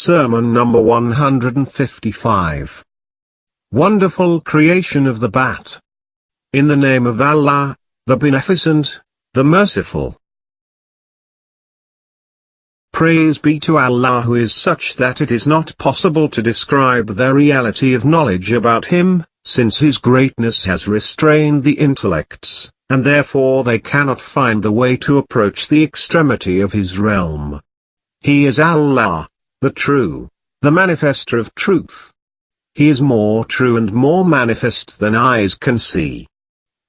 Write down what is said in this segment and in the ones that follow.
Sermon number 155. Wonderful creation of the bat. In the name of Allah, the Beneficent, the Merciful. Praise be to Allah, who is such that it is not possible to describe the reality of knowledge about Him, since His greatness has restrained the intellects, and therefore they cannot find the way to approach the extremity of His realm. He is Allah, the True, the Manifester of Truth. He is more true and more manifest than eyes can see.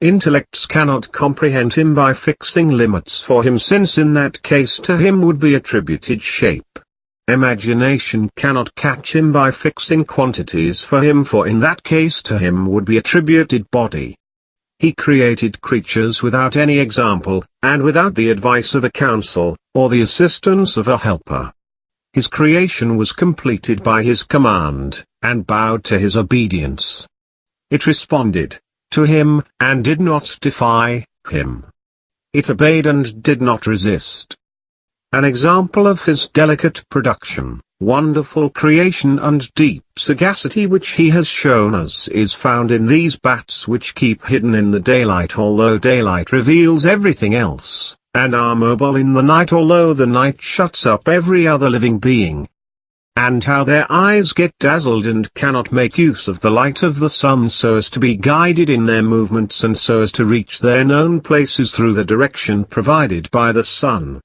Intellects cannot comprehend Him by fixing limits for Him, since in that case to Him would be attributed shape. Imagination cannot catch Him by fixing quantities for Him, for in that case to Him would be attributed body. He created creatures without any example, and without the advice of a counsel, or the assistance of a helper. His creation was completed by His command, and bowed to His obedience. It responded to Him, and did not defy Him. It obeyed and did not resist. An example of His delicate production, wonderful creation and deep sagacity which He has shown us is found in these bats, which keep hidden in the daylight although daylight reveals everything else, and are mobile in the night although the night shuts up every other living being. And how their eyes get dazzled and cannot make use of the light of the sun so as to be guided in their movements and so as to reach their known places through the direction provided by the sun.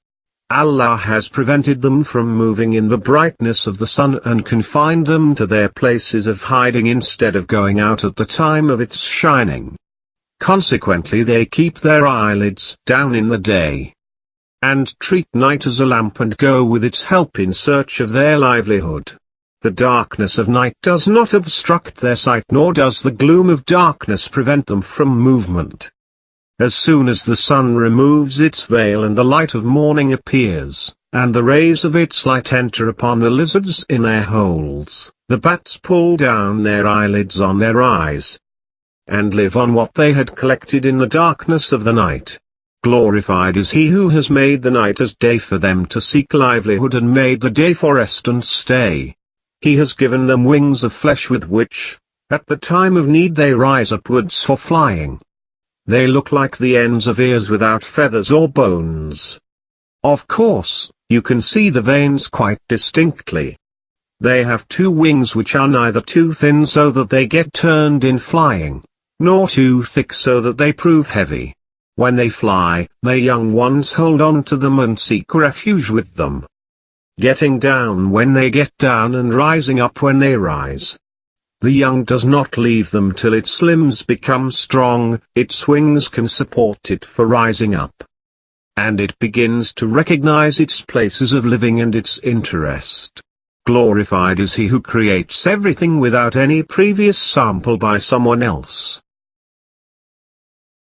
Allah has prevented them from moving in the brightness of the sun and confined them to their places of hiding instead of going out at the time of its shining. Consequently they keep their eyelids down in the day, and treat night as a lamp and go with its help in search of their livelihood. The darkness of night does not obstruct their sight, nor does the gloom of darkness prevent them from movement. As soon as the sun removes its veil and the light of morning appears, and the rays of its light enter upon the lizards in their holes, the bats pull down their eyelids on their eyes, and live on what they had collected in the darkness of the night. Glorified is He who has made the night as day for them to seek livelihood and made the day for rest and stay. He has given them wings of flesh with which, at the time of need, they rise upwards for flying. They look like the ends of ears without feathers or bones. Of course, you can see the veins quite distinctly. They have two wings which are neither too thin so that they get turned in flying, nor too thick so that they prove heavy. When they fly, their young ones hold on to them and seek refuge with them, getting down when they get down and rising up when they rise. The young does not leave them till its limbs become strong, its wings can support it for rising up, and it begins to recognize its places of living and its interest. Glorified is He who creates everything without any previous sample by someone else.